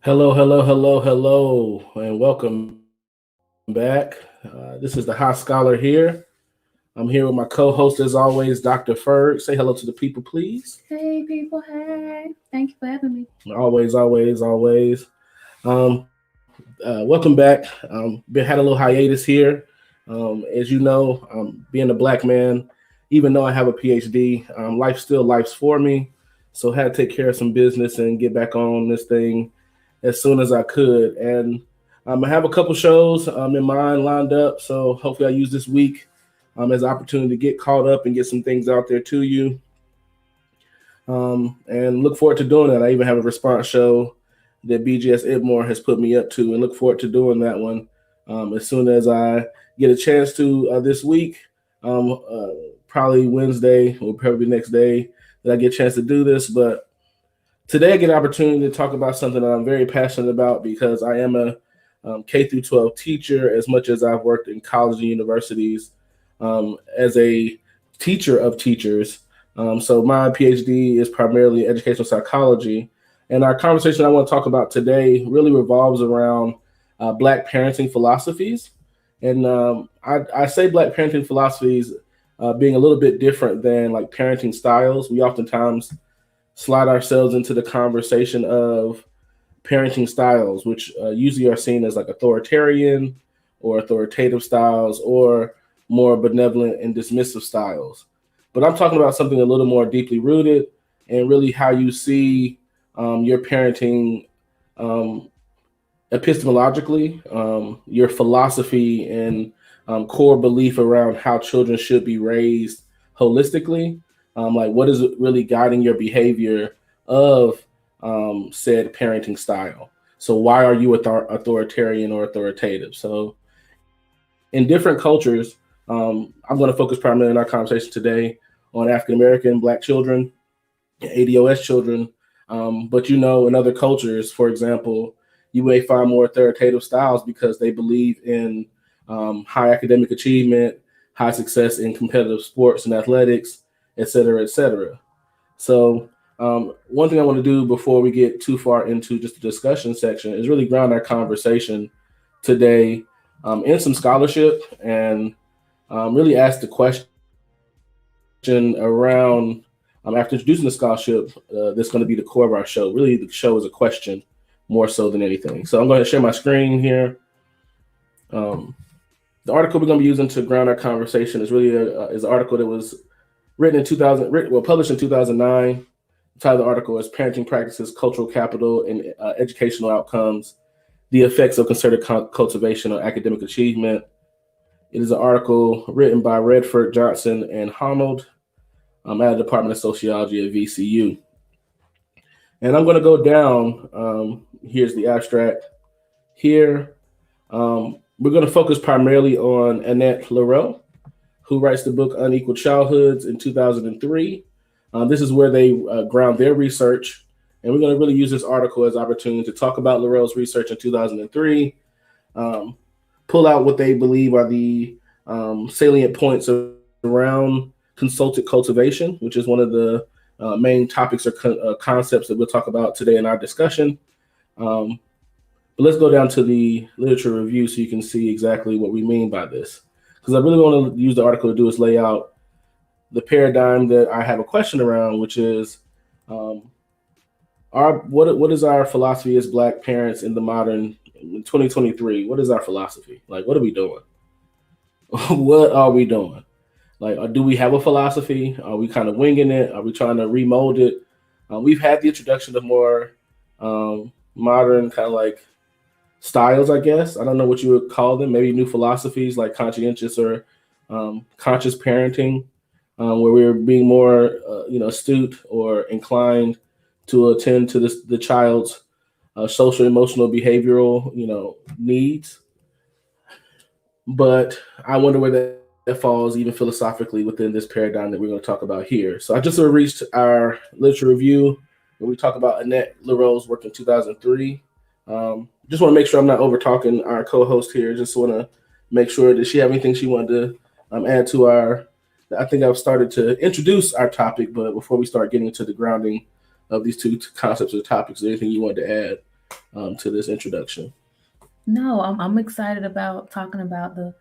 Hello, and welcome back. This is the High Scholar here. I'm here with my co-host, as always, Dr. Ferg. Say hello to the people, please. Hey people, hey. Thank you for having me. Always. Welcome back. Had a little hiatus here. As you know, being a black man, even though I have a PhD, life's for me. So had to take care of some business and get back on this thing as soon as I could. And I have a couple shows in mind lined up. So hopefully I use this week as an opportunity to get caught up and get some things out there to you. And look forward to doing that. I even have a response show that BGS Edmore has put me up to, and look forward to doing that one as soon as I get a chance to this week. Probably Wednesday or probably next day that I get a chance to do this. But today I get an opportunity to talk about something that I'm very passionate about because I am a K through 12 teacher as much as I've worked in colleges and universities as a teacher of teachers. So my PhD is primarily educational psychology. And our conversation I want to talk about today really revolves around Black parenting philosophies. And I say Black parenting philosophies being a little bit different than like parenting styles. We oftentimes slide ourselves into the conversation of parenting styles, which usually are seen as like authoritarian or authoritative styles or more benevolent and dismissive styles. But I'm talking about something a little more deeply rooted and really how you see your parenting epistemologically, your philosophy and core belief around how children should be raised holistically. Like what is really guiding your behavior of said parenting style? So why are you authoritarian or authoritative? So in different cultures, I'm going to focus primarily in our conversation today on African American Black children, ADOS children. But in other cultures, for example, you may find more authoritative styles because they believe in high academic achievement, high success in competitive sports and athletics, et cetera, et cetera. So one thing I want to do before we get too far into just the discussion section is really ground our conversation today in some scholarship and really ask the question around, after introducing the scholarship, that's going to be the core of our show. Really, the show is a question more so than anything. So I'm going to share my screen here. The article we're going to be using to ground our conversation is really is an article that was published in 2009. The title of the article is Parenting Practices, Cultural Capital, and Educational Outcomes, the Effects of Concerted Cultivation on Academic Achievement. It is an article written by Redford, Johnson, and Honnold at the Department of Sociology at VCU. And I'm going to go down. Here's the abstract here. We're going to focus primarily on Annette Lareau, who writes the book Unequal Childhoods in 2003. This is where they ground their research. And we're going to really use this article as an opportunity to talk about Lareau's research in 2003, pull out what they believe are the salient points around consulted cultivation, which is one of the main topics or concepts that we'll talk about today in our discussion. But let's go down to the literature review so you can see exactly what we mean by this. Because I really want to use the article to do is lay out the paradigm that I have a question around, which is what is our philosophy as Black parents in the modern 2023? What is our philosophy? Like, what are we doing? What are we doing? Like, do we have a philosophy? Are we kind of winging it? Are we trying to remold it? We've had the introduction of more modern kind of like styles, I guess. I don't know what you would call them. Maybe new philosophies like conscientious or conscious parenting, where we're being more, astute or inclined to attend to the child's social, emotional, behavioral, needs. But I wonder where that falls even philosophically within this paradigm that we're going to talk about here. So I just reached our literature review when we talk about Annette Lareau's work in 2003. Just want to make sure I'm not over talking our co-host here. Just want to make sure that she have anything she wanted to add to our. I think I've started to introduce our topic, but before we start getting into the grounding of these two concepts or topics, is there anything you wanted to add? to this introduction. No, I'm excited about talking about the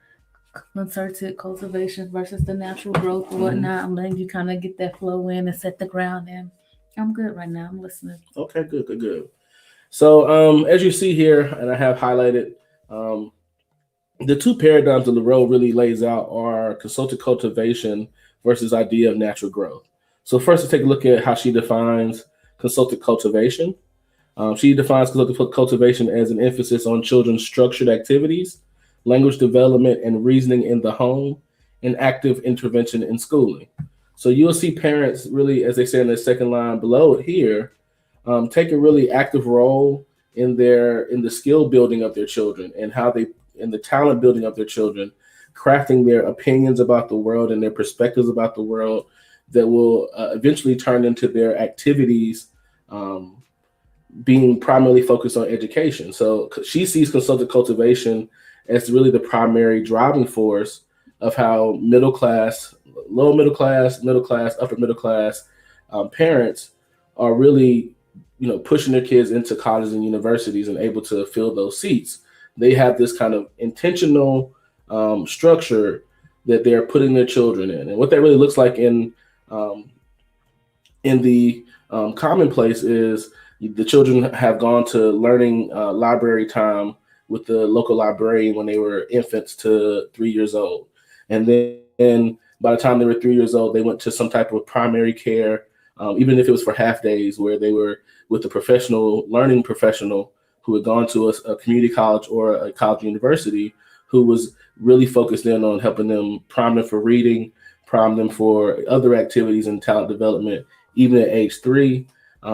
concerted cultivation versus the natural growth and Mhm. whatnot. I'm letting you kind of get that flow in and set the ground in. I'm good right now. I'm listening. Okay, good, good, good. So as you see here, and I have highlighted, um, the two paradigms that LaRoe really lays out are consultative cultivation versus idea of natural growth. So first, let's take a look at how she defines consultative cultivation. She defines consultative cultivation as an emphasis on children's structured activities, language development, and reasoning in the home, and active intervention in schooling. So you'll see parents really, as they say in the second line below it here, take a really active role in the skill building of their children and how they in the talent building of their children, crafting their opinions about the world and their perspectives about the world that will eventually turn into their activities, um, being primarily focused on education. So she sees consultative cultivation as really the primary driving force of how middle class, low middle class, upper middle class parents are really, pushing their kids into colleges and universities and able to fill those seats. They have this kind of intentional structure that they're putting their children in, and what that really looks like um, in the commonplace is the children have gone to learning library time with the local librarian when they were infants to 3 years old. And then by the time they were 3 years old, they went to some type of primary care, even if it was for half days, where they were with a professional, learning professional who had gone to a community college or a college university who was really focused in on helping them, prime them for reading, prime them for other activities and talent development even at age 3.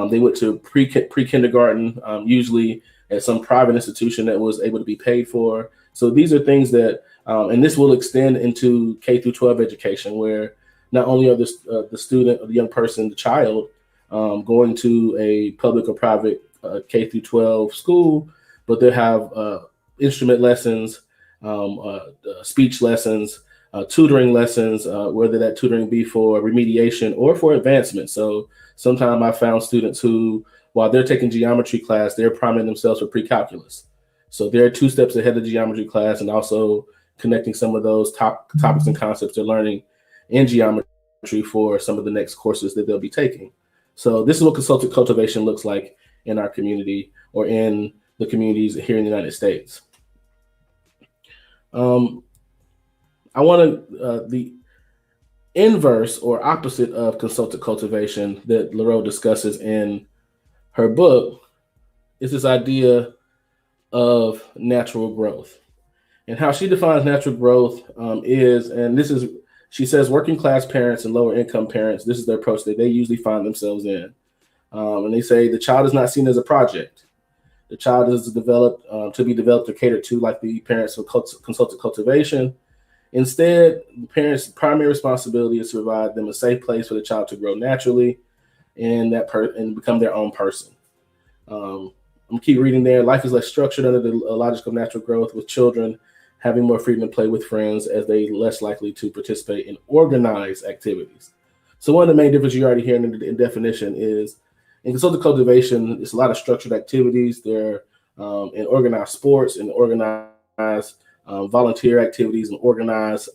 They went to pre kindergarten, usually at some private institution that was able to be paid for. So these are things that, and this will extend into K through 12 education, where not only are the student, or the young person, the child, going to a public or private K through 12 school, but they have instrument lessons, speech lessons, tutoring lessons, whether that tutoring be for remediation or for advancement. So sometimes I found students who, while they're taking geometry class, they're priming themselves for pre-calculus. So they're 2 steps ahead of geometry class and also connecting some of those topics and concepts they're learning in geometry for some of the next courses that they'll be taking. So this is what consultative cultivation looks like in our community or in the communities here in the United States. Um, I want to the inverse or opposite of consultative cultivation that LaRoe discusses in her book is this idea of natural growth. And how she defines natural growth is, and this is, she says, working class parents and lower income parents, this is their approach that they usually find themselves in. And they say the child is not seen as a project. The child is developed to be developed or catered to like the parents of consultative cultivation. Instead, the parents' primary responsibility is to provide them a safe place for the child to grow naturally and become their own person. Um, I'm gonna keep reading there. Life is less structured under the logic of natural growth, with children having more freedom to play with friends as they less likely to participate in organized activities. So one of the main differences you already hear in definition is in consultative cultivation, it's a lot of structured activities. They're in organized sports and organized volunteer activities and organized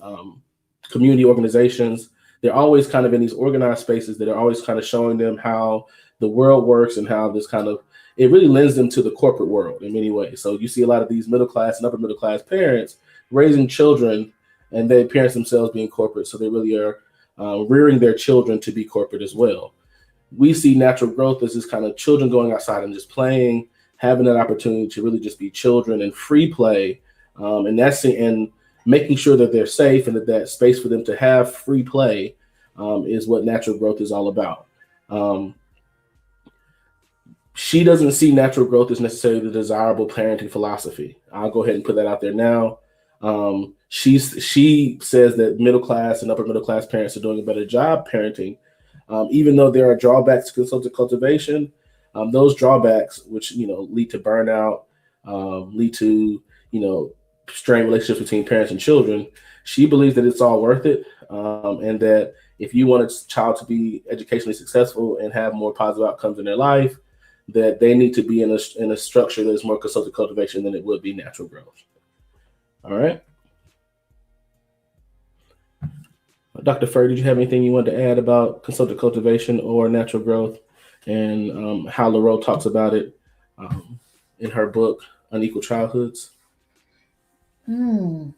community organizations. They're always kind of in these organized spaces that are always kind of showing them how the world works and how this kind of it really lends them to the corporate world in many ways. So you see a lot of these middle class and upper middle class parents raising children, and they parents themselves being corporate. So they really are rearing their children to be corporate as well. We see natural growth as this kind of children going outside and just playing, having that opportunity to really just be children and free play, and making sure that they're safe and that space for them to have free play is what natural growth is all about. Um, she doesn't see natural growth as necessarily the desirable parenting philosophy. I'll go ahead and put that out there now. She says that middle class and upper middle class parents are doing a better job parenting, even though there are drawbacks to consultative cultivation. Those drawbacks, which lead to burnout, lead to strained relationships between parents and children. She believes that it's all worth it, and that if you want a child to be educationally successful and have more positive outcomes in their life, that they need to be in a structure that is more consultative cultivation than it would be natural growth. All right. Dr. Fur, did you have anything you wanted to add about consultative cultivation or natural growth, and how LaRoe talks about it in her book, Unequal Childhoods? Hmm.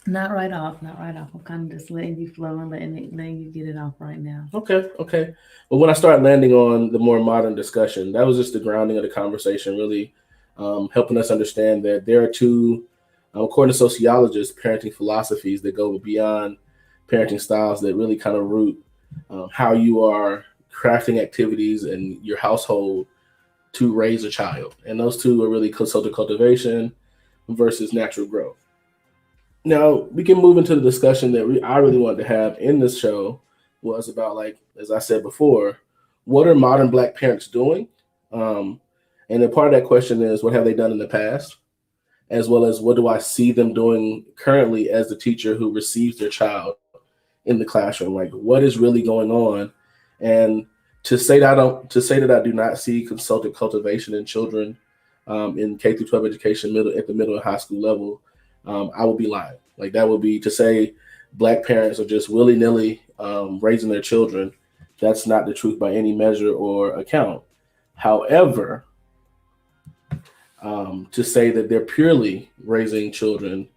Not right off. Not right off. I'm kind of just letting you flow and letting you get it off right now. Okay. But when I start landing on the more modern discussion, that was just the grounding of the conversation, really helping us understand that there are two, according to sociologists, parenting philosophies that go beyond parenting styles that really kind of root how you are crafting activities in your household to raise a child. And those two are really consultative cultivation versus natural growth. Now we can move into the discussion that I really wanted to have in this show was about, like, as I said before, what are modern Black parents doing? And then part of that question is, what have they done in the past? As well as, what do I see them doing currently as the teacher who receives their child in the classroom? Like, what is really going on? And to say that I do not see consultative cultivation in children in K through 12 education, at the middle and high school level, I would be lying. Like, that would be to say Black parents are just willy-nilly raising their children. That's not the truth by any measure or account. However, to say that they're purely raising children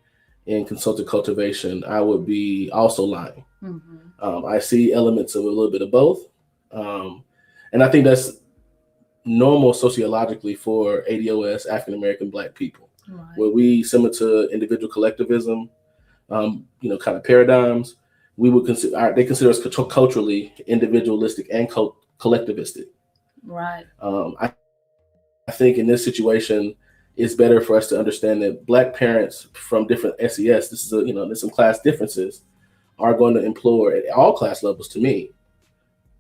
in consultative cultivation, I would be also lying. Mm-hmm. I see elements of a little bit of both. And I think that's normal sociologically for ADOS, African American Black people, right, where we, similar to individual collectivism, kind of paradigms, we would they consider us culturally individualistic and collectivistic. Right. I think in this situation, it's better for us to understand that Black parents from different SES, there's some class differences, are going to employ at all class levels, to me,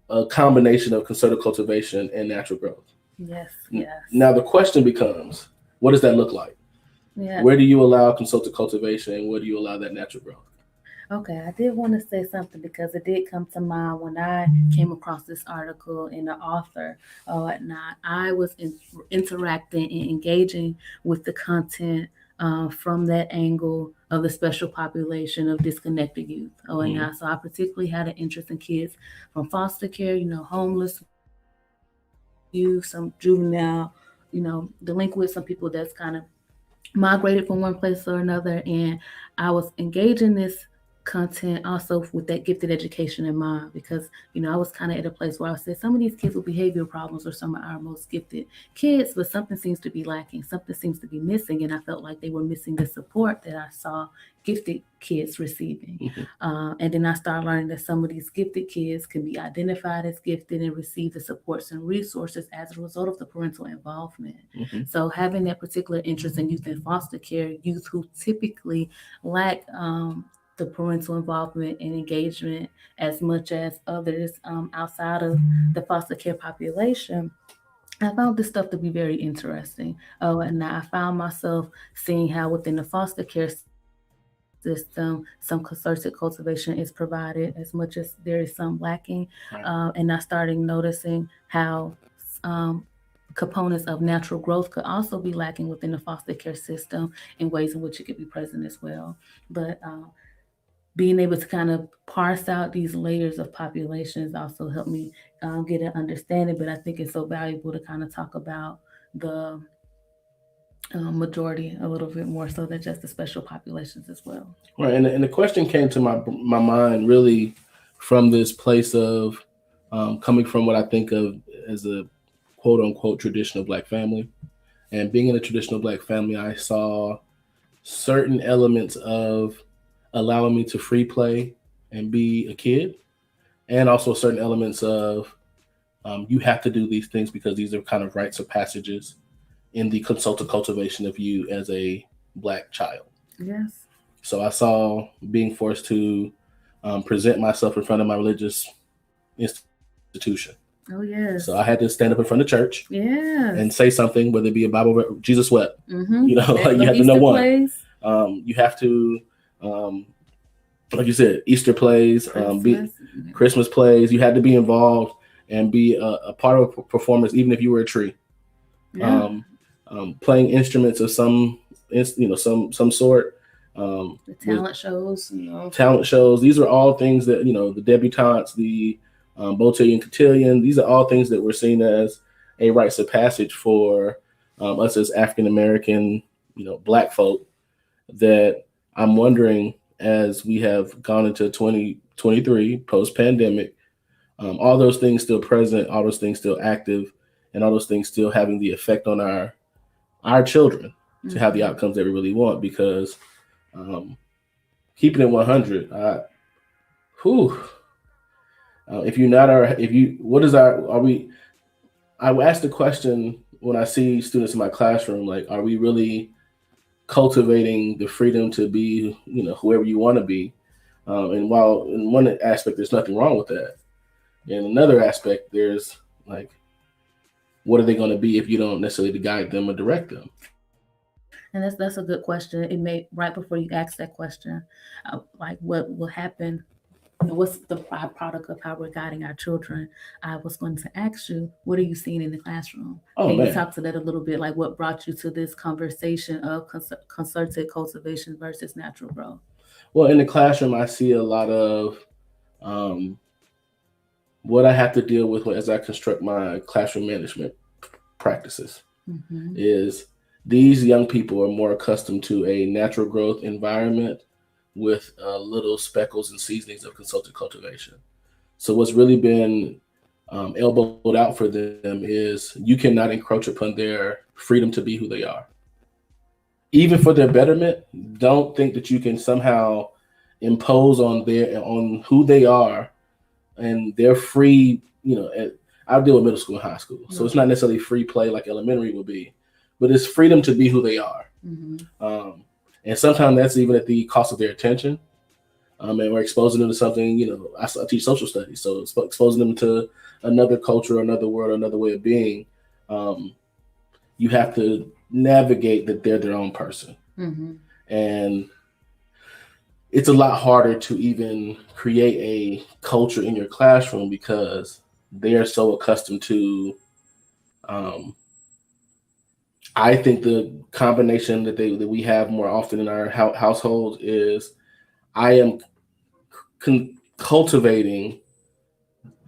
a combination of concerted cultivation and natural growth. Yes. Now the question becomes, what does that look like? Yeah. Where do you allow consultative cultivation and where do you allow that natural growth? Okay, I did want to say something because it did come to mind when I came across this article and the author or whatnot. I was interacting and engaging with the content from that angle of the special population of disconnected youth. And so I particularly had an interest in kids from foster care, homeless youth, some juvenile, delinquent, some people that's kind of migrated from one place or another. And I was engaging this content also with that gifted education in mind, because I was kind of at a place where I said some of these kids with behavioral problems are some of our most gifted kids, but something seems to be lacking, something seems to be missing, and I felt like they were missing the support that I saw gifted kids receiving. Mm-hmm. And then I started learning that some of these gifted kids can be identified as gifted and receive the supports and resources as a result of the parental involvement. Mm-hmm. So having that particular interest in youth in foster care, youth who typically lack the parental involvement and engagement as much as others outside of the foster care population, I found this stuff to be very interesting. And I found myself seeing how within the foster care system, some concerted cultivation is provided as much as there is some lacking. Right. And I started noticing how components of natural growth could also be lacking within the foster care system in ways in which it could be present as well. But being able to kind of parse out these layers of populations also helped me get an understanding. But I think it's so valuable to kind of talk about the majority a little bit more so than just the special populations as well. Right, and the question came to my mind really from this place of coming from what I think of as a quote unquote traditional Black family. And being in a traditional Black family, I saw certain elements of allowing me to free play and be a kid, and also certain elements of you have to do these things because these are kind of rites of passages in the consultative cultivation of you as a Black child. Yes. So I saw being forced to present myself in front of my religious institution. Oh, yes. So I had to stand up in front of church, yes, and say something, whether it be a Bible, Jesus wept. Mm-hmm. You have to know one. You have to, like you said, Easter plays, Christmas plays. You had to be involved and be a part of a performance, even if you were a tree. Yeah. Um, Playing instruments of some sort. The With talent shows, talent shows, these are all things that the debutantes, the Botillion Cotillion. These are all things that we're seen as a rites of passage for us as African American, Black folk. That I'm wondering, as we have gone into 2023 post pandemic, all those things still present, all those things still active, and all those things still having the effect on our children to have the Mm-hmm. outcomes that we really want. Because um, keeping it 100, whew, if you're not our, if you, what is our, are we? I will ask the question when I see students in my classroom, like, are we really cultivating the freedom to be, whoever you want to be? And while in one aspect, there's nothing wrong with that. In another aspect, there's like, what are they going to be if you don't necessarily guide them or direct them? And that's a good question. It may right before you ask that question, like what will happen. What's the byproduct of how we're guiding our children? I was going to ask you, what are you seeing in the classroom? Oh Can you man. talk to that a little bit? Like what brought you to this conversation of concerted cultivation versus natural growth? Well, in the classroom, I see a lot of um, what I have to deal with as I construct my classroom management practices. Mm-hmm. Is these young people are more accustomed to a natural growth environment with little speckles and seasonings of consultative cultivation. So what's really been elbowed out for them is you cannot encroach upon their freedom to be who they are. Even for their betterment, don't think that you can somehow impose on who they are and they're free. I'll deal with middle school and high school, so it's Okay. not necessarily free play like elementary will be, but it's freedom to be who they are. Mm-hmm. And sometimes that's even at the cost of their attention. And we're exposing them to something. I teach social studies, so it's exposing them to another culture, another world, another way of being. Um, you have to navigate that they're their own person, Mm-hmm. and it's a lot harder to even create a culture in your classroom because they are so accustomed to. Um, I think the combination that we have more often in our households is I am cultivating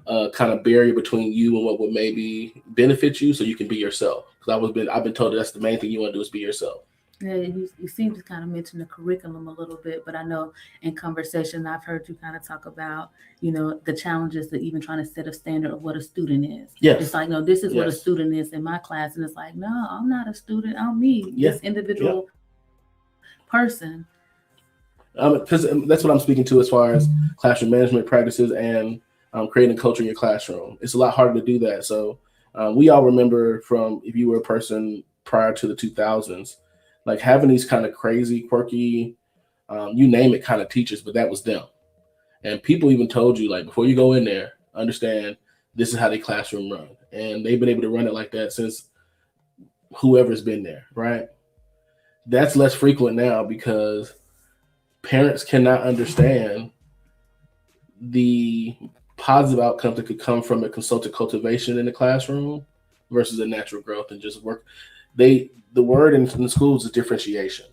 a kind of barrier between you and what would maybe benefit you, so you can be yourself. Because I've been told that's the main thing you want to do is be yourself. Yeah, you seem to kind of mention the curriculum a little bit, but I know in conversation I've heard you kind of talk about, the challenges that even trying to set a standard of what a student is. It's Yes, like, no, this is what a yes, student is in my class, and it's like, no, I'm not a student. I'm me, yeah, this yeah. individual person. Because that's what I'm speaking to as far as classroom management practices and creating culture in your classroom. It's a lot harder to do that. So we all remember from if you were a person prior to the 2000s, like having these kind of crazy, quirky, you name it, kind of teachers, but that was them. And people even told you, like, before you go in there, understand this is how the classroom run. And they've been able to run it like that since whoever's been there, right? That's less frequent now because parents cannot understand the positive outcomes that could come from a consultative cultivation in the classroom versus a natural growth and just work. The word in the schools is differentiation.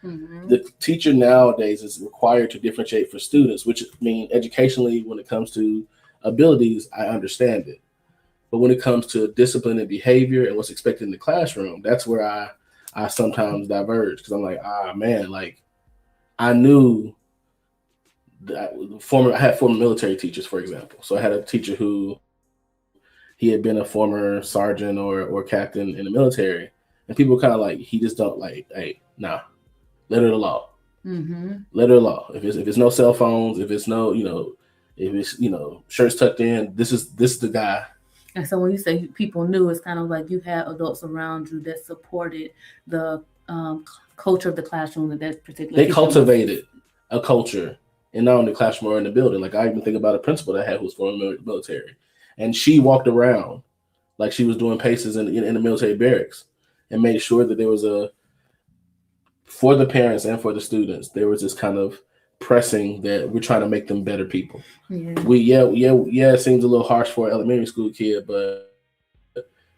Mm-hmm. The teacher nowadays is required to differentiate for students, which mean educationally when it comes to abilities, I understand it. But when it comes to discipline and behavior and what's expected in the classroom, that's where I sometimes diverge because I'm like, man, like I knew that I had former military teachers, for example. So I had a teacher who he had been a former sergeant or captain in the military, and people were kind of like, he just don't like, hey, nah, letter of the law, Mm-hmm. letter of the law. If it's no cell phones, if it's no, if it's shirts tucked in, this is the guy. And so when you say people knew, it's kind of like you had adults around you that supported the culture of the classroom that particular They teacher was. cultivated a culture, and not only the classroom or in the building. Like I even think about a principal that I had who was former military, and she walked around like she was doing paces in the military barracks, and made sure that there was a for the parents and for the students there was this kind of pressing that we're trying to make them better people. Yeah. It seems a little harsh for an elementary school kid, but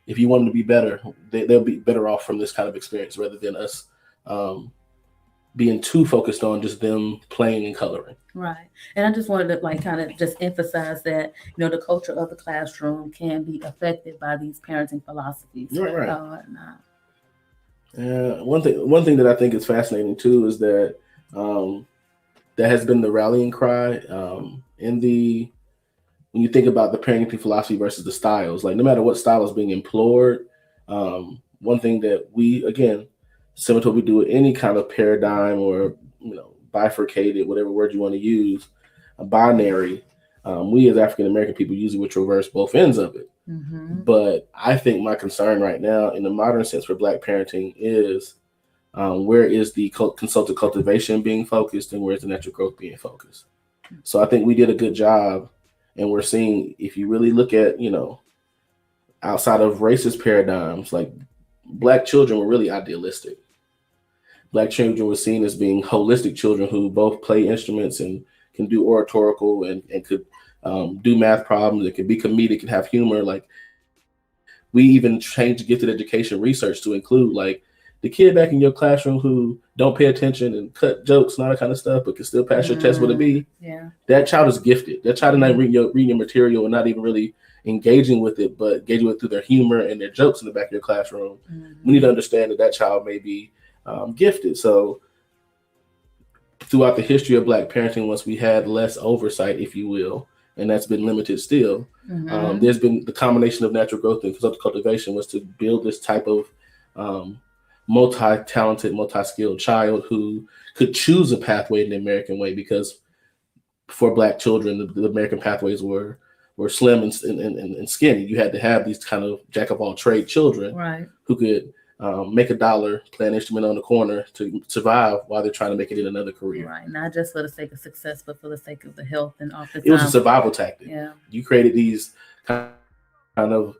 if you want them to be better, they'll be better off from this kind of experience rather than us um, being too focused on just them playing and coloring. Right. And I just wanted to like kind of just emphasize that, the culture of the classroom can be affected by these parenting philosophies. Right, right. Nah. One thing that I think is fascinating too is that that has been the rallying cry in the when you think about the parenting philosophy versus the styles. Like no matter what style is being employed, one thing that we again similar to what we do with any kind of paradigm or bifurcated, whatever word you want to use, a binary. We as African American people usually would traverse both ends of it. Mm-hmm. But I think my concern right now, in the modern sense for Black parenting, is where is the consultative cultivation being focused and where is the natural growth being focused? So I think we did a good job, and we're seeing if you really look at outside of racist paradigms, like Black children were really idealistic. Black children were seen as being holistic children who both play instruments and can do oratorical and could do math problems. It could be comedic and have humor. Like we even changed gifted education research to include like the kid back in your classroom who don't pay attention and cut jokes and all that kind of stuff, but can still pass your test with a B. Yeah. That child is gifted. That child is not reading your material and not even really engaging with it, but engaging with it through their humor and their jokes in the back of your classroom. Mm-hmm. We need to understand that child may be gifted. So throughout the history of Black parenting, once we had less oversight, if you will, and that's been limited still, there's been the combination of natural growth and consultative cultivation was to build this type of multi-talented, multi-skilled child who could choose a pathway in the American way, because for Black children, the American pathways were slim and skinny. You had to have these kind of jack of all trade children, right, who could make a dollar, play an instrument on the corner to survive while they're trying to make it in another career. Right, not just for the sake of success, but for the sake of the health and oftentimes. It was a survival tactic. Yeah, you created these kind of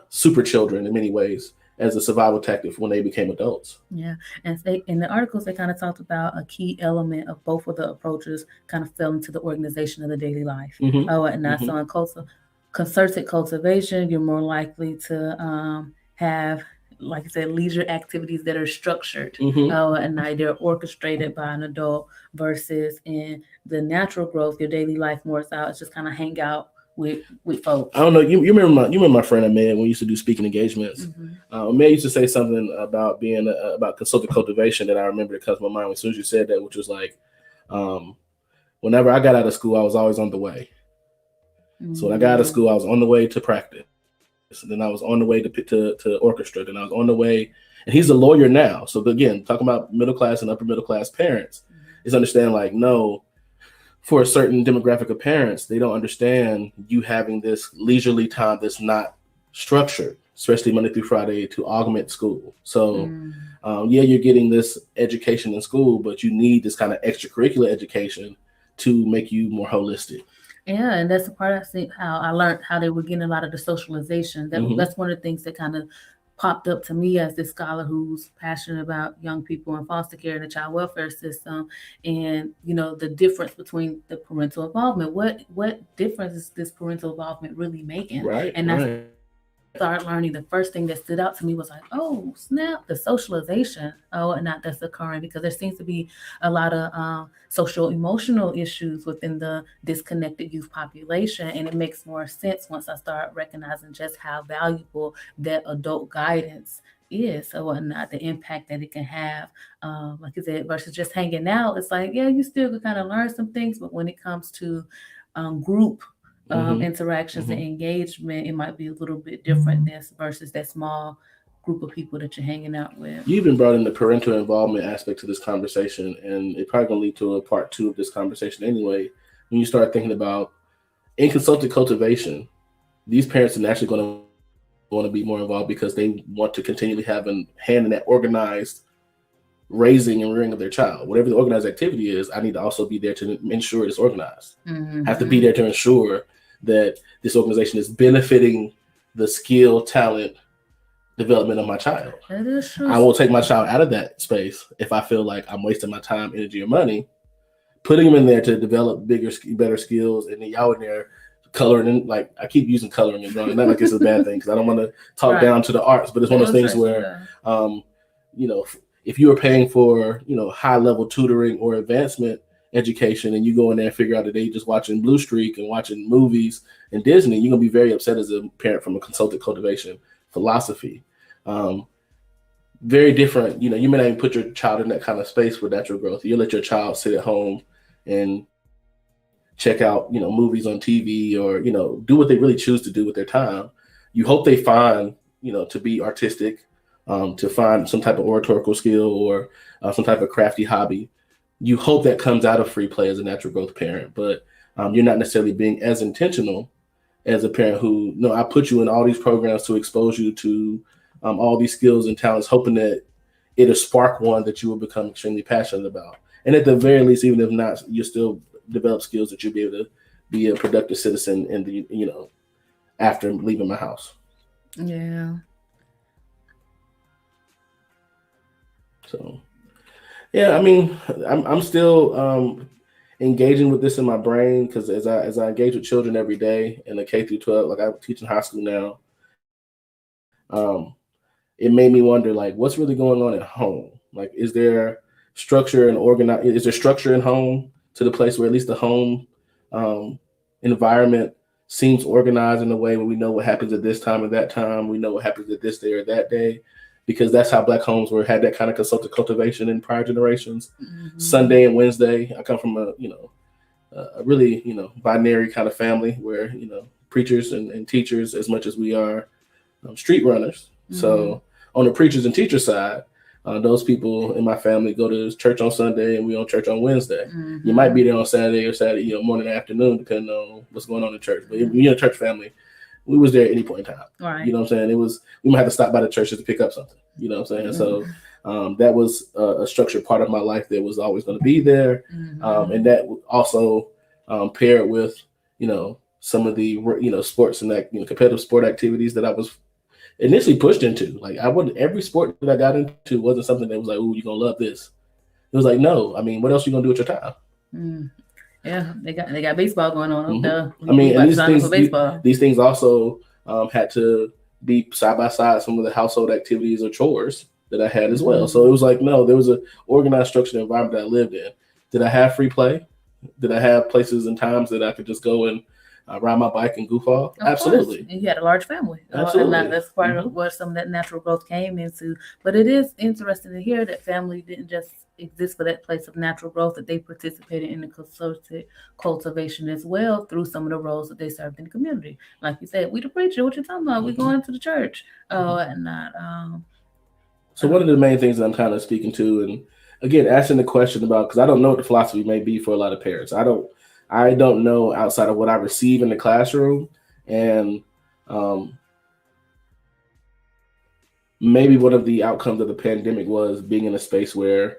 super children in many ways as a survival tactic when they became adults. Yeah, and in the articles they kind of talked about a key element of both of the approaches kind of fell into the organization of the daily life. Mm-hmm. So in concerted cultivation, you're more likely to have, like I said, leisure activities that are structured and they're orchestrated by an adult, versus in the natural growth, your daily life more so it's just kind of hang out with folks. I don't know. You remember my friend Ahmed when we used to do speaking engagements. Ahmed used to say something about being about consultative cultivation that I remember that comes to my mind as soon as you said that, which was like, whenever I got out of school, I was always on the way. So when I got out of school, I was on the way to practice. And then I was on the way to orchestra. Then I was on the way, and he's a lawyer now. So again, talking about middle class and upper middle class parents, is understand like, no, for a certain demographic of parents, they don't understand you having this leisurely time that's not structured, especially Monday through Friday, to augment school. So you're getting this education in school, but you need this kind of extracurricular education to make you more holistic. Yeah, and that's the part I see how I learned how they were getting a lot of the socialization. That's one of the things that kind of popped up to me as this scholar who's passionate about young people in foster care and the child welfare system, and the difference between the parental involvement. What difference is this parental involvement really making? Right, and that's started learning, the first thing that stood out to me was like, oh snap, the socialization that's occurring, because there seems to be a lot of social emotional issues within the disconnected youth population, and it makes more sense once I start recognizing just how valuable that adult guidance is, the impact that it can have, like you said, versus just hanging out. It's like, yeah, you still could kind of learn some things, but when it comes to group interactions and engagement, it might be a little bit different versus that small group of people that you're hanging out with. You even brought in the parental involvement aspect to this conversation, and it probably gonna lead to a part 2 of this conversation anyway. When you start thinking about in consultative cultivation, these parents are naturally going to want to be more involved because they want to continually have a hand in that organized raising and rearing of their child. Whatever the organized activity is, I need to also be there to ensure it's organized. I have to be there to ensure that this organization is benefiting the skill, talent, development of my child. That is true. I will take my child out of that space if I feel like I'm wasting my time, energy, or money, putting them in there to develop better skills, and then y'all in there coloring. And like I keep using coloring and drawing, not like it's a bad thing because I don't want to talk Right. down to the arts, but it's one of those things where, you know, if you were paying for, you know, high level tutoring or advancement education, and you go in there and figure out that they just watching Blue Streak and watching movies and Disney, you're gonna be very upset as a parent from a consulted cultivation philosophy. Um, very different. You know, you may not even put your child in that kind of space for natural growth. You let your child sit at home and check out, you know, movies on TV, or, you know, do what they really choose to do with their time. You hope they find, you know, to be artistic, to find some type of oratorical skill, or some type of crafty hobby. You hope that comes out of free play as a natural growth parent, but you're not necessarily being as intentional as a parent who, no, I put you in all these programs to expose you to all these skills and talents, hoping that it'll spark one that you will become extremely passionate about. And at the very least, even if not, you still develop skills that you'll be able to be a productive citizen in the, you know, after leaving my house. Yeah. So, yeah, I mean, I'm still engaging with this in my brain, because as I engage with children every day in the K through 12, like I teach in high school now, um, it made me wonder, like, what's really going on at home? Like, is there structure and organize? Is there structure in home to the place where at least the home um, environment seems organized in a way where we know what happens at this time and that time, we know what happens at this day or that day, because that's how Black homes were had that kind of consultative cultivation in prior generations. Sunday and Wednesday. I come from a, you know, a really, you know, binary kind of family where, you know, preachers and teachers as much as we are street runners. So on the preachers and teachers side, those people in my family go to church on Sunday and we on church on Wednesday. You might be there on Saturday or Saturday, you know, morning and afternoon, depending on what's going on in church. But if you're in a church family, we was there at any point in time. Right. You know what I'm saying? It was, we might have to stop by the church just to pick up something. You know what I'm saying? So that was a structured part of my life that was always going to be there. And that also paired with, you know, some of the, you know, sports and that, you know, competitive sport activities that I was initially pushed into. Like, I wouldn't, every sport that I got into wasn't something that was like, "Ooh, you're gonna love this." It was like, no, I mean, what else are you gonna do with your time? Yeah, they got baseball going on. I mean, and these things also had to be side by side some of the household activities or chores that I had as well. So it was like, no, there was a organized, structured environment that I lived in. Did I have free play? Did I have places and times that I could just go and ride my bike and goof off? Absolutely. And you had a large family. Absolutely. And that's part of where some of that natural growth came into. But it is interesting to hear that family didn't just exist for that place of natural growth, that they participated in the concerted cultivation as well through some of the roles that they served in the community. Like you said, we the preacher, what you talking about? We going to the church. And not So one of the main things that I'm kind of speaking to, and again, asking the question about, because I don't know what the philosophy may be for a lot of parents. I don't know outside of what I receive in the classroom, and maybe one of the outcomes of the pandemic was being in a space where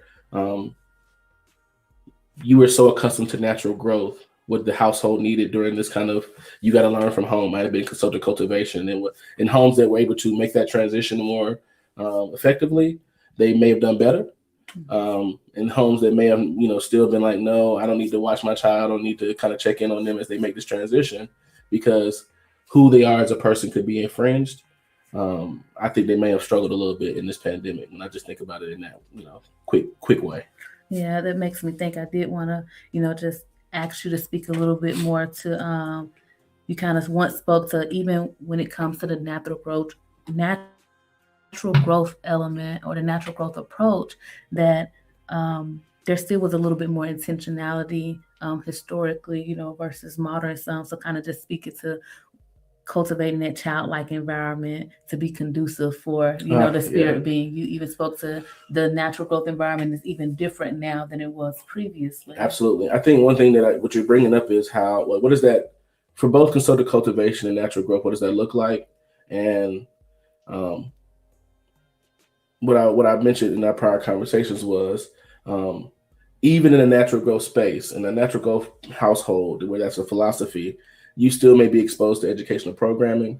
you were so accustomed to natural growth, what the household needed during this kind of, you got to learn from home, might have been consultative cultivation, and in homes that were able to make that transition more effectively, they may have done better. In homes that may have, you know, still been like, no, I don't need to watch my child, I don't need to kind of check in on them as they make this transition, because who they are as a person could be infringed. I think they may have struggled a little bit in this pandemic, and I just think about it in that, you know, quick way. Yeah, that makes me think. I did want to, you know, just ask you to speak a little bit more to, you kind of once spoke to, even when it comes to the natural growth element or the natural growth approach, that there still was a little bit more intentionality historically, you know, versus modern some. So kind of just speaking to cultivating that childlike environment to be conducive for, you know, the spirit being. You even spoke to the natural growth environment is even different now than it was previously. Absolutely. I think one thing that what you're bringing up is how, what is that for both concerted cultivation and natural growth? What does that look like? And what I mentioned in our prior conversations was, even in a natural growth space, in a natural growth household where that's a philosophy, you still may be exposed to educational programming.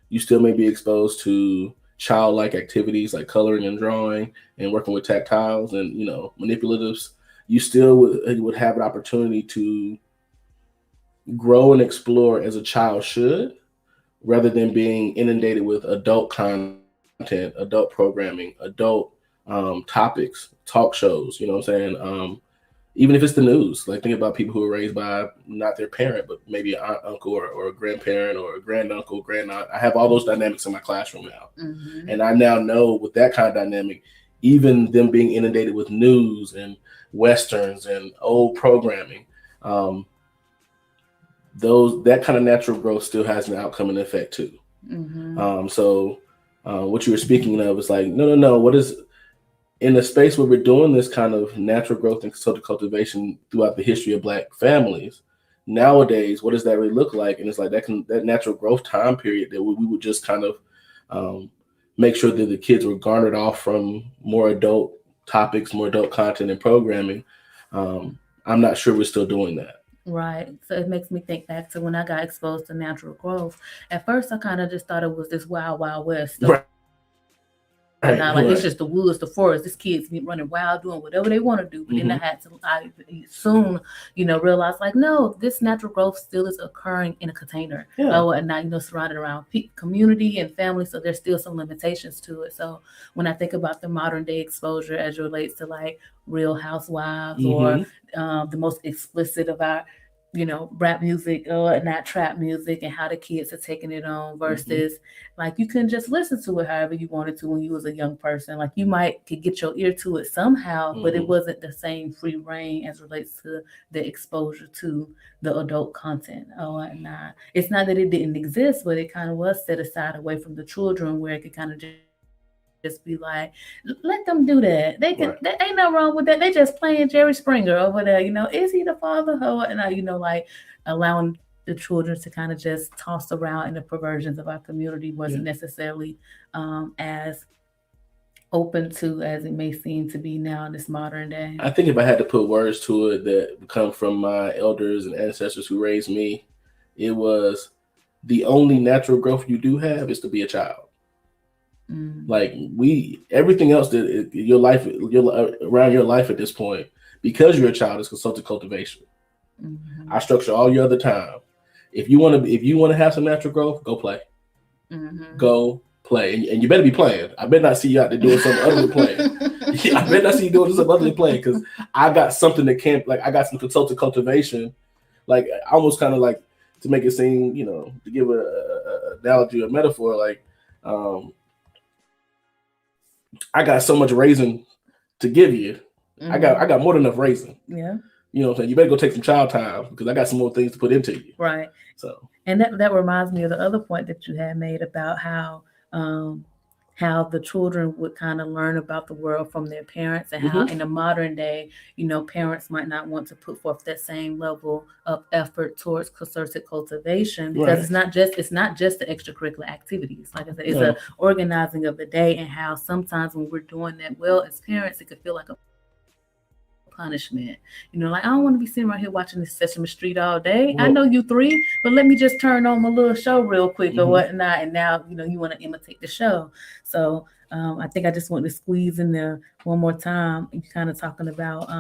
You still may be exposed to childlike activities like coloring and drawing and working with tactiles and, you know, manipulatives you still would have an opportunity to grow and explore as a child should, rather than being inundated with adult content, adult programming, adult topics, talk shows. You know what I'm saying? Even if it's the news, like think about people who were raised by not their parent, but maybe an aunt, uncle, or a grandparent, or a granduncle, grandaunt. I have all those dynamics in my classroom now. Mm-hmm. And I now know with that kind of dynamic, even them being inundated with news and westerns and old programming, um, that kind of natural growth still has an outcome and effect too. Mm-hmm. So what you were speaking of is like, no. What is in a space where we're doing this kind of natural growth and social cultivation throughout the history of Black families? Nowadays, what does that really look like? And it's like that natural growth time period that we would just kind of um, make sure that the kids were garnered off from more adult topics, more adult content and programming. I'm not sure we're still doing that. Right. So it makes me think back to when I got exposed to natural growth. At first, I kind of just thought it was this wild, wild west. Or not, like it's just the Right. woods, the forest. This kids be running wild, doing whatever they want to do. But then Mm-hmm. I soon, realized like, no, this natural growth still is occurring in a container. Yeah. Oh, and now surrounded around community and family. So there's still some limitations to it. So when I think about the modern day exposure as it relates to like Real Housewives or Mm-hmm. the most explicit of our rap music or not trap music, and how the kids are taking it on Mm-hmm. versus like you couldn't just listen to it however you wanted to when you was a young person. Like you might could get your ear to it somehow, but it Mm-hmm. wasn't the same free reign as relates to the exposure to the adult content or whatnot. It's not that it didn't exist, but it kind of was set aside away from the children where it could kind of just be like, let them do that. They ain't nothing wrong with Right. that. They just playing Jerry Springer over there. Is he the father? Or whatnot? Like allowing the children to kind of just toss around in the perversions of our community wasn't Yeah. necessarily as open to as it may seem to be now in this modern day. I think if I had to put words to it that come from my elders and ancestors who raised me, it was the only natural growth you do have is to be a child. Mm. Like everything else that your life, around your life at this point, because you're a child, is consultative cultivation. Mm-hmm. I structure all your other time. If you want to have some natural growth, go play. Mm-hmm. Go play, and you better be playing. I better not see you out there doing something other than playing. I better not see you doing something other than playing, because I got something that can't. Like I got some consultative cultivation, like almost kind of like to make it seem, to give a analogy or metaphor, like um, I got so much raising to give you. I got more than enough raising. Yeah. You know what I'm saying? You better go take some child time, because I got some more things to put into you. Right. So, and that reminds me of the other point that you had made about um, how the children would kind of learn about the world from their parents, and how mm-hmm. in the modern day, parents might not want to put forth that same level of effort towards concerted cultivation, because Right. it's not just the extracurricular activities. Like I said, it's No. a organizing of the day, and how sometimes when we're doing that well as parents, it could feel like a punishment. Like, I don't want to be sitting right here watching this Sesame Street all day. I know you 3, but let me Well. just turn on my little show real quick or whatnot, and now Mm-hmm. you want to imitate the show. So I think I just want to squeeze in there one more time. You kind of talking about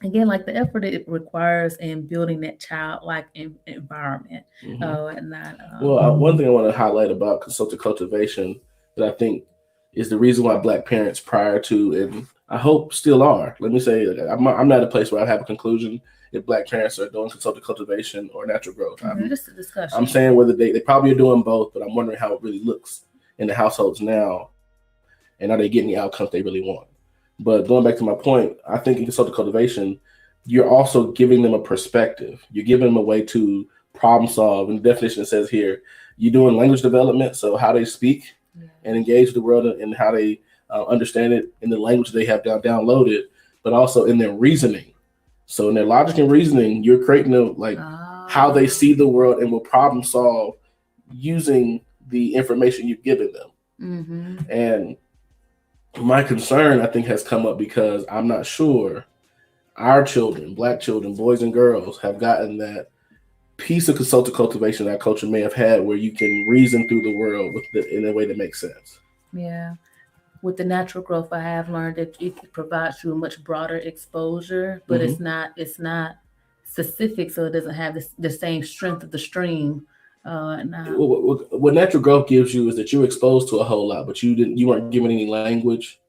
again, like the effort it requires in building that childlike environment. Mm-hmm. And not Well, one thing I want to highlight about consultative cultivation that I think is the reason why Black parents prior to, and I hope still are. Let me say, I'm not at a place where I have a conclusion if Black parents are doing consultative cultivation or natural growth. just a discussion. I'm saying whether they probably are doing both, but I'm wondering how it really looks in the households now, and are they getting the outcomes they really want? But going back to my point, I think in consultative cultivation, you're also giving them a perspective. You're giving them a way to problem solve. And the definition says here, you're doing language development, so how they speak and engage with the world, and how they understand it in the language they have downloaded, but also in their reasoning. So in their logic and reasoning, you're creating them like how they see the world and will problem solve using the information you've given them. Mm-hmm. And my concern, I think, has come up because I'm not sure our children, Black children, boys and girls, have gotten that piece of consultative cultivation that culture may have had, where you can reason through the world in a way that makes sense. Yeah. with the natural growth, I have learned that it provides you a much broader exposure, but Mm-hmm. it's not specific, so it doesn't have the same strength of the stream. Now, What natural growth gives you is that you're exposed to a whole lot, but you weren't given any language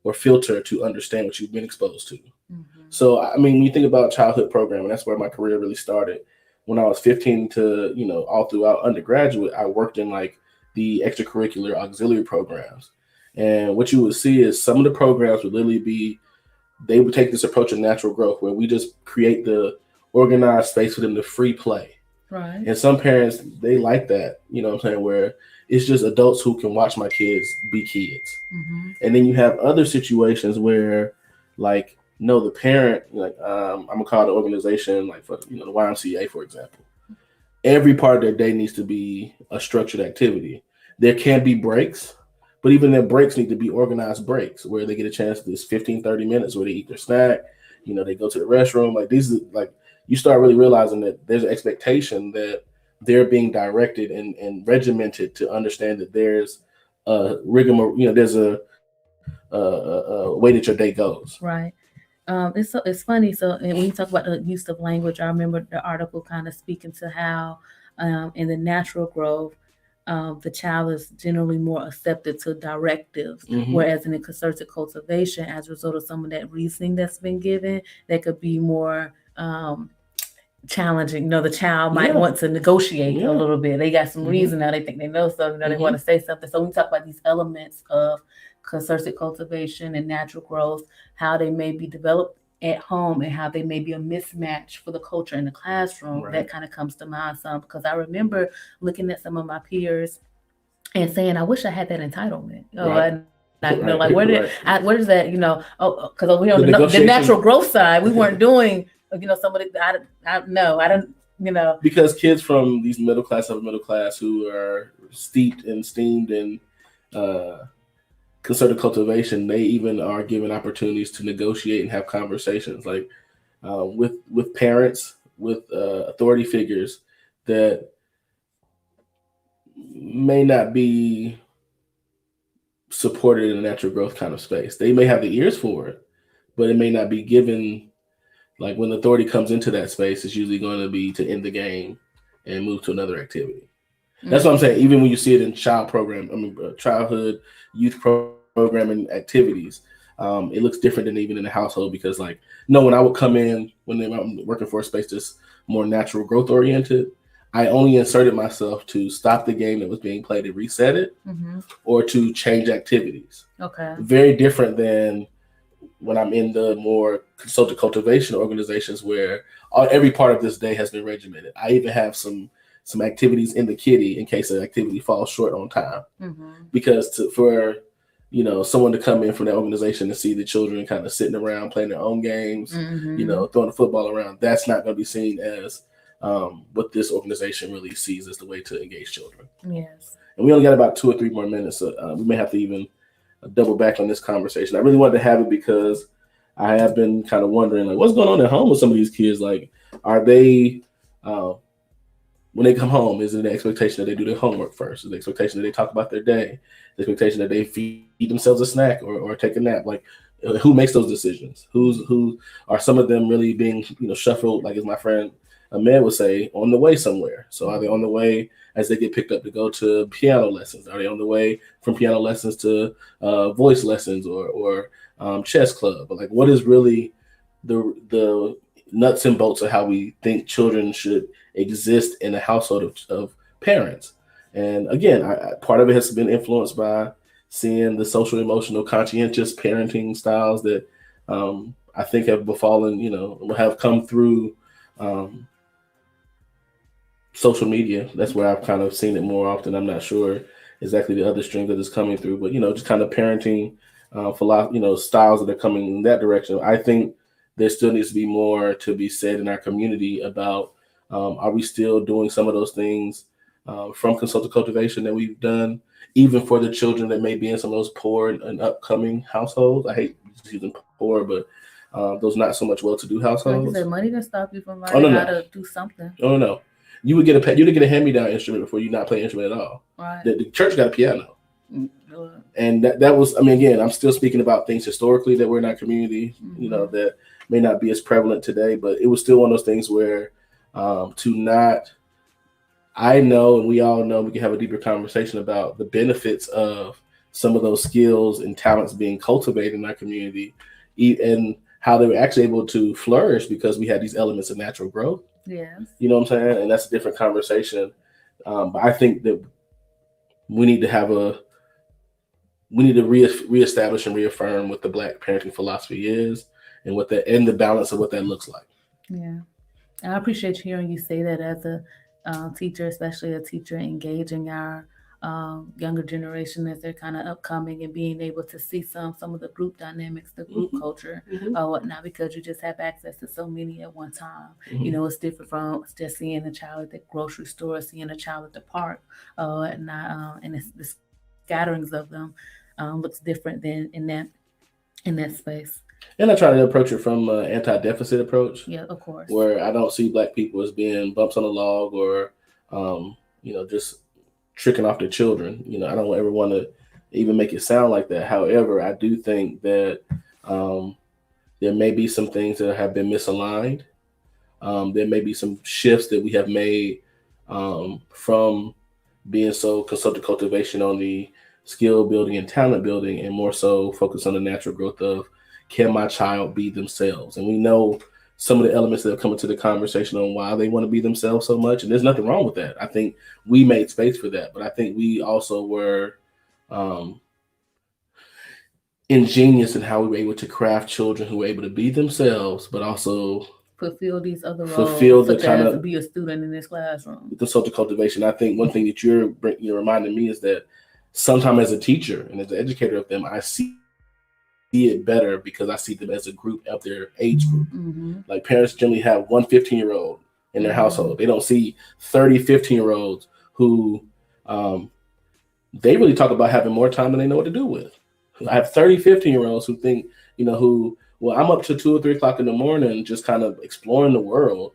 or filter to understand what you've been exposed to. mhm, So I mean, when you think about childhood programming, that's where my career really started. When I was 15 to all throughout undergraduate, I worked in like the extracurricular auxiliary programs, and what you would see is some of the programs would literally be they would take this approach of natural growth where we just create the organized space for them to free play. right, And some parents they like that, what I'm saying, where it's just adults who can watch my kids be kids. hmm, And then you have other situations where, like, no, the parent, like, I'm gonna call the organization, like for the YMCA, for example. Every part of their day needs to be a structured activity. There can be breaks, but even their breaks need to be organized breaks where they get a chance to this 15, 30 minutes where they eat their snack, they go to the restroom. Like these, like you start really realizing that there's an expectation that they're being directed and regimented to understand that there's a rigmarole, there's a way that your day goes. right. It's funny. So and when you talk about the use of language, I remember the article kind of speaking to how in the natural growth, the child is generally more accepted to directives, Mm-hmm. whereas in the concerted cultivation, as a result of some of that reasoning that's been given, that could be more challenging. The child might Yeah. want to negotiate a Yeah. little bit. They got some Mm-hmm. reason now. They think they know something. Now they Mm-hmm. want to say something. So when we talk about these elements of concerted cultivation and natural growth, how they may be developed at home and how they may be a mismatch for the culture in the classroom, Right. that kind of comes to mind some because I remember looking at some of my peers and saying, "I wish I had that entitlement." Right. And like, like Right. Right. where does that, oh, because we on The the natural negotiation. growth side, we weren't doing, some of the, I don't, Because kids from these upper middle class who are steeped and steamed in uh, concerted cultivation, they even are given opportunities to negotiate and have conversations, like with parents, with authority figures that may not be supported in a natural growth kind of space. They may have the ears for it, but it may not be given. Like when authority comes into that space, it's usually going to be to end the game and move to another activity. That's what I'm saying. Even when you see it in childhood youth programming activities, it looks different than even in the household because, like, no, when I would come in when I'm working for a space that's more natural growth oriented, I only inserted myself to stop the game that was being played and reset it, mm-hmm. or to change activities. Okay. Very different than when I'm in the more consultative cultivation organizations where every part of this day has been regimented. I even have some activities in the kitty in case an activity falls short on time. Mm-hmm. Because for someone to come in from that organization and see the children kind of sitting around playing their own games, Mm-hmm. throwing the football around, that's not going to be seen as what this organization really sees as the way to engage children. Yes. And we only got about 2 or 3 more minutes, so we may have to even double back on this conversation. I really wanted to have it because I have been kind of wondering, like, what's going on at home with some of these kids? Like, are they, when they come home, is it the expectation that they do their homework first? Is the expectation that they talk about their day? The expectation that they feed themselves a snack or take a nap? Like, who makes those decisions? Who are some of them really being, shuffled, like as my friend Ahmed would say, on the way somewhere? So are they on the way as they get picked up to go to piano lessons? Are they on the way from piano lessons to voice lessons or chess club? But like, what is really the nuts and bolts of how we think children should exist in a household of parents? And again, part of it has been influenced by seeing the social, emotional, conscientious parenting styles that I think have befallen, have come through social media. That's where I've kind of seen it more often. I'm not sure exactly the other streams that is coming through, but just kind of parenting styles that are coming in that direction. I think there still needs to be more to be said in our community about are we still doing some of those things from consultative cultivation that we've done, even for the children that may be in some of those poor and upcoming households. I hate using poor, but those not so much well-to-do households. Like you said, money can stop you from learning how to do something. Oh no. You would get a hand-me-down instrument before you not play an instrument at all. Right. The church got a piano. And that was, I mean, again, I'm still speaking about things historically that were in our community, that may not be as prevalent today, but it was still one of those things where to not, I know, and we all know, we can have a deeper conversation about the benefits of some of those skills and talents being cultivated in our community, and how they were actually able to flourish because we had these elements of natural growth. Yes. You know what I'm saying? And that's a different conversation. But I think that we need to have we need to reestablish and reaffirm what the Black parenting philosophy is, and what that, and the balance of what that looks like. Yeah. I appreciate hearing you say that as a teacher, especially a teacher engaging our younger generation as they're kind of upcoming and being able to see some of the group dynamics, the group culture, whatnot, because you just have access to so many at one time. You know, it's different from just seeing a child at the grocery store, seeing a child at the park, whatnot, and it's, the scatterings of them looks different than in that space. And I try to approach it from an anti-deficit approach, Yeah, of course. where I don't see Black people as being bumps on the log, or just tricking off their children. I don't ever want to even make it sound like that. However, I do think that there may be some things that have been misaligned. There may be some shifts that we have made from being so consultative cultivation on the skill building and talent building, and more so focus on the natural growth of, can my child be themselves? And we know some of the elements that have come into the conversation on why they want to be themselves so much. And there's nothing wrong with that. I think we made space for that. But I think we also were ingenious in how we were able to craft children who were able to be themselves, but also fulfill these other roles, fulfill the such kind as of be a student in this classroom. the social cultivation. I think one thing that you're reminding me is that sometimes as a teacher and as an educator of them, I see it better because I see them as a group of their age group. Like, parents generally have one 15-year-old in their household. They don't see 30 15-year-olds who they really talk about having more time than they know what to do with. I have 30 15-year-olds who think, well, I'm up to 2 or 3 o'clock in the morning just kind of exploring the world,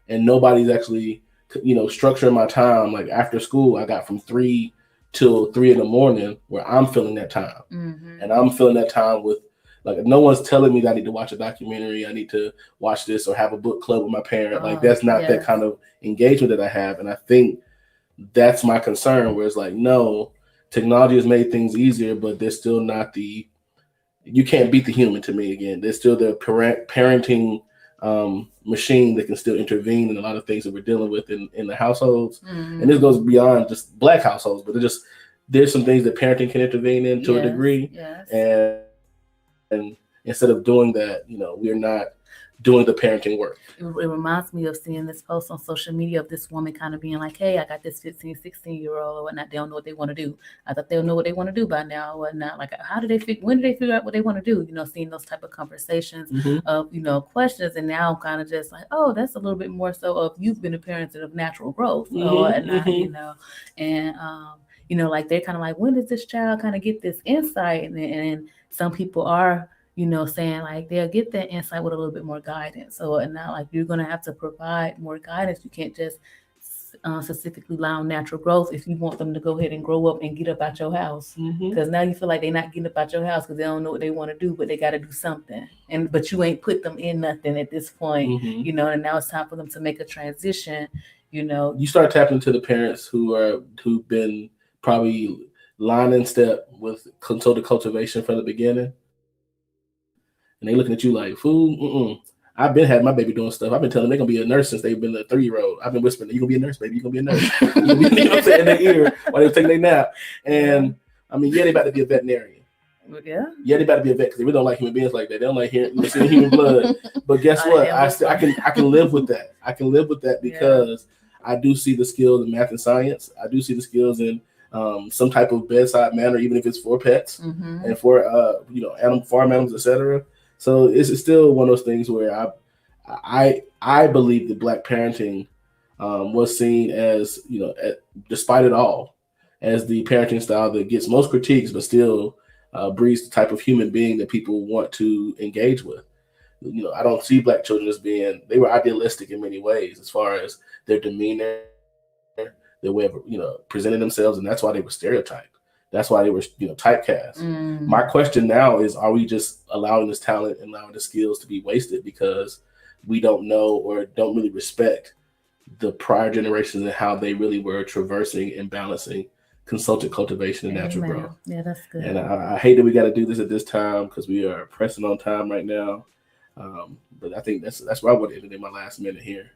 and nobody's actually, structuring my time. Like, after school, I got from 3 till 3 in the morning where I'm filling that time. And I'm filling that time with, like, no one's telling me that I need to watch a documentary, I need to watch this, or have a book club with my parent. Like, that's not that kind of engagement that I have. And I think that's my concern, where it's like, no, technology has made things easier, but there's still not you can't beat the human to me again. There's still the parenting machine that can still intervene in a lot of things that we're dealing with in the households. And this goes beyond just Black households, but there's some things that parenting can intervene in to a degree. And instead of doing that, we're not doing the parenting work. It reminds me of seeing this post on social media of this woman kind of being like, hey, I got this 15, 16-year-old or whatnot. They don't know what they want to do. I thought they'll know what they want to do by now or whatnot. Like, when do they figure out what they want to do? Seeing those type of conversations of, questions. And now I'm kind of just like, oh, that's a little bit more so of, you've been a parent of natural growth or whatnot, and, like, they're kind of like, when does this child kind of get this insight? And some people are, saying like they'll get that insight with a little bit more guidance. So, and now, like, you're going to have to provide more guidance. You can't just specifically allow natural growth if you want them to go ahead and grow up and get up out your house. Because now you feel like they're not getting up out your house because they don't know what they want to do, but they got to do something. But you ain't put them in nothing at this point, and now it's time for them to make a transition. You start tapping into the parents who've been probably line and step with consultative cultivation from the beginning. And they looking at you like, fool, I've been having my baby doing stuff. I've been telling them they're going to be a nurse since they've been a 3-year-old. I've been whispering, you're going to be a nurse, baby. You're going to be a nurse. You know what I'm saying, in their ear while they're taking their nap. And, I mean, they about to be a veterinarian. Yeah, they about to be a vet because they really don't like human beings like that. They don't like seeing human blood. But guess what? I can live with that. I can live with that because I do see the skills in math and science. I do see the skills in some type of bedside manner, even if it's for pets and for farm animals, etc. So it's still one of those things where I believe that Black parenting was seen as, despite it all, as the parenting style that gets most critiques, but still breeds the type of human being that people want to engage with. I don't see Black children as they were idealistic in many ways as far as their demeanor, their way of presenting themselves, and that's why they were stereotyped. That's why they were, typecast. My question now is, are we just allowing this talent and allowing the skills to be wasted because we don't know or don't really respect the prior generations and how they really were traversing and balancing consultant cultivation and natural Amen. growth? Yeah, that's good. And I hate that we got to do this at this time because we are pressing on time right now. But I think that's where I want to end it in my last minute here.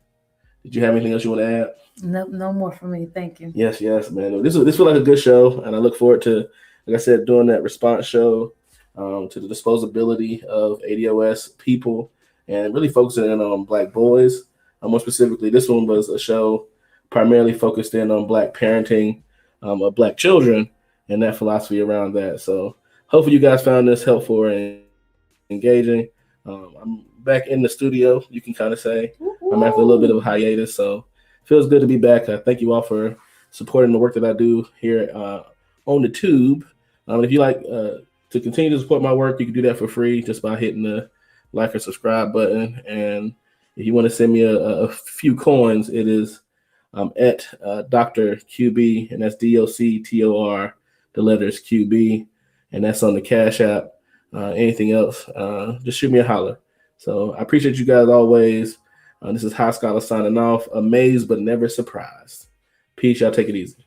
Did you have anything else you want to add? No more for me. Thank you. Yes, man. This feels like a good show, and I look forward to, like I said, doing that response show to the disposability of ADOS people and really focusing in on Black boys. More specifically, this one was a show primarily focused in on Black parenting of Black children and that philosophy around that. So hopefully you guys found this helpful and engaging. I'm back in the studio, you can kind of say. I'm after a little bit of a hiatus, so it feels good to be back. Thank you all for supporting the work that I do here on the tube. If you like to continue to support my work, you can do that for free just by hitting the like or subscribe button. And if you want to send me a few coins, it is at Dr. QB, and that's DOCTOR, the letters QB, and that's on the Cash App. Anything else, just shoot me a holler. So I appreciate you guys always. This is High Scholar signing off. Amazed but never surprised. Peace. Y'all take it easy.